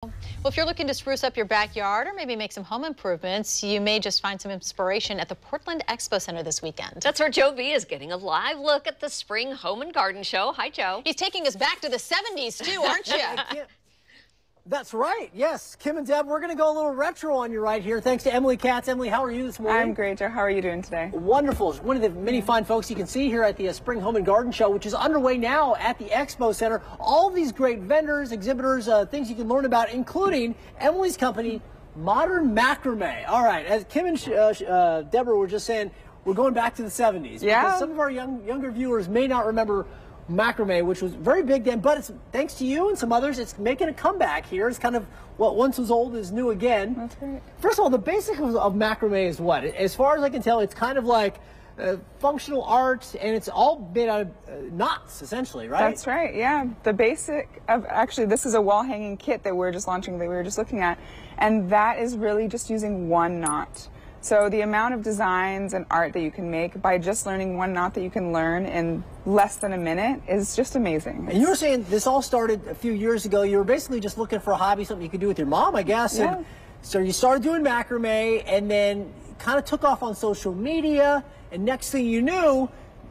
Well, if you're looking to spruce up your backyard or maybe make some home improvements, you may just find some inspiration at the Portland Expo Center this weekend. That's where Joe V is getting a live look at the Spring Home and Garden Show. Hi, Joe. He's taking us back to the 70s, too, aren't you? That's right. Yes, Kim and Deb, we're going to go a little retro on you right here. Thanks to Emily Katz. Emily, how are you this morning? I'm great, Joe. How are you doing today? Wonderful. One of the many fine folks you can see here at the Spring Home and Garden Show, which is underway now at the Expo Center. All these great vendors, exhibitors, things you can learn about, including Emily's company, Modern Macrame. All right, as Kim and Deborah were just saying, we're going back to the 70s. Yeah. Because some of our younger viewers may not remember macrame, which was very big then, but it's thanks to you and some others, it's making a comeback here. It's kind of what once was old is new again. That's right. First of all, the basic of macrame is what? As far as I can tell, it's kind of like functional art, and it's all made out of knots, essentially, right? That's right, yeah. The basic of, actually, this is a wall hanging kit that we're just launching, that we were just looking at, and that is really just using one knot. So the amount of designs and art that you can make by just learning one knot that you can learn in less than a minute is just amazing. And you were saying this all started a few years ago. You were basically just looking for a hobby, something you could do with your mom, I guess. Yeah. And so you started doing macrame and then kind of took off on social media. And next thing you knew,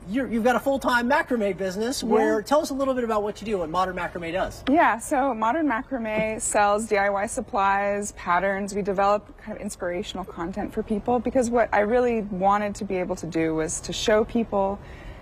you've got a full-time macrame business where, tell us a little bit about what you do, what Modern Macrame does. Yeah, so Modern Macrame sells DIY supplies, patterns. We develop kind of inspirational content for people because what I really wanted to be able to do was to show people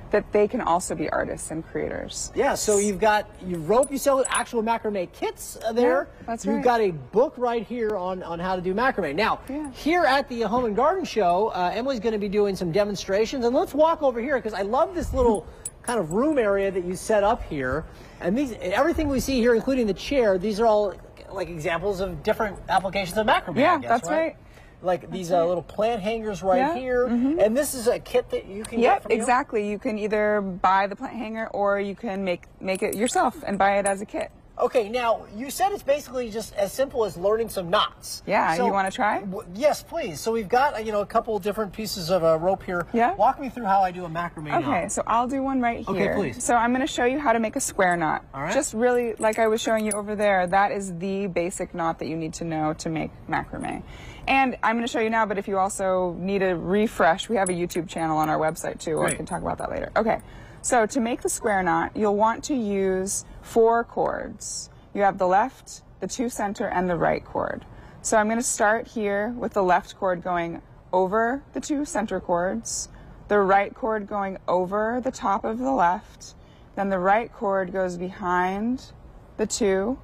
that they can also be artists and creators. Yeah, so you've got your rope, you sell actual macrame kits there. Yeah, that's You've right. got a book right here on how to do macrame. Now, here at the Home and Garden Show, Emily's going to be doing some demonstrations. And let's walk over here because I love this little kind of room area that you set up here. And everything we see here, including the chair, these are all like examples of different applications of macrame, Yeah, I guess, that's right. Like these little plant hangers right here. And this is a kit that you can get from you? Exactly. You can either buy the plant hanger or you can make it yourself and buy it as a kit. Okay, now you said it's basically just as simple as learning some knots. Yeah, so, you want to try? Yes, please. So we've got a couple different pieces of rope here. Yeah. Walk me through how I do a macrame knot. Okay, so I'll do one right here. Okay, please. So I'm going to show you how to make a square knot. All right. Just really, like I was showing you over there, that is the basic knot that you need to know to make macrame. And I'm going to show you now, but if you also need a refresh, we have a YouTube channel on our website too, or we can talk about that later. Okay, so to make the square knot, you'll want to use 4 cords. You have the left, the 2 center, and the right cord. So I'm going to start here with the left cord going over the 2 center cords, the right cord going over the top of the left, then the right cord goes behind the 2,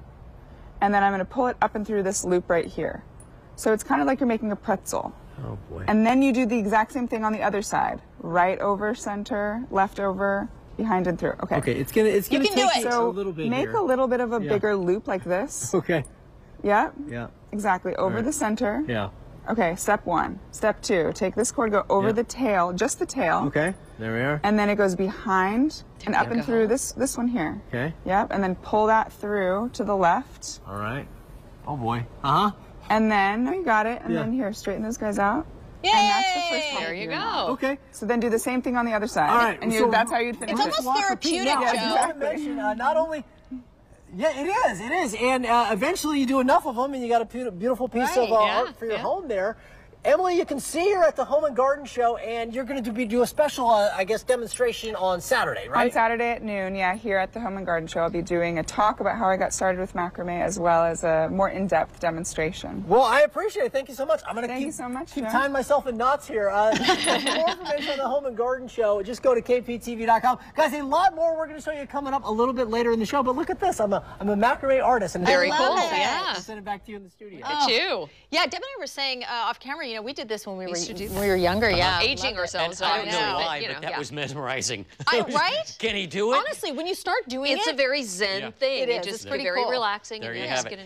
and then I'm going to pull it up and through this loop right here. So it's kind of like you're making a pretzel. Oh boy. And then you do the exact same thing on the other side. Right over center, left over, behind and through. Okay. Okay, it's gonna take So a little bit make here. a little bit of a bigger loop like this. Okay. Yeah. Yeah. Exactly. Over the center. Yeah. Okay, step 1. Step 2, take this cord, go over the tail, just the tail. Okay. There we are. And then it goes behind and up and through this one here. Okay. Yep, and then pull that through to the left. All right. Oh boy. Uh-huh. And then, you got it, and then here, straighten those guys out. Yay! And that's the first one. There you go. Okay. So then do the same thing on the other side. All right. And So that's how you'd finish It's it. almost therapeutic, Now, Joe. I just want to mention, not only... Yeah, it is. And eventually you do enough of them and you got a beautiful piece of art for your home there. Emily, you can see her at the Home and Garden Show, and you're going to do a special, I guess, demonstration on Saturday, right? On Saturday at noon, yeah, here at the Home and Garden Show, I'll be doing a talk about how I got started with macrame as well as a more in-depth demonstration. Well, I appreciate it. Thank you so much. I'm going to keep Joe. tying myself in knots here. For more information on the Home and Garden Show, just go to kptv.com. Guys, a lot more we're going to show you coming up a little bit later in the show, but look at this. I'm a macrame artist. And Very cool, yeah. I'll send it back to you in the studio. Look at you. Yeah, Deb and I were saying off camera, we did this when we were younger, Aging ourselves. I don't know now. why, but that was mesmerizing. Right? Can he do it? Honestly, when you start doing It's a very zen thing. It is. Just It's pretty very cool. relaxing. There and you just have it. get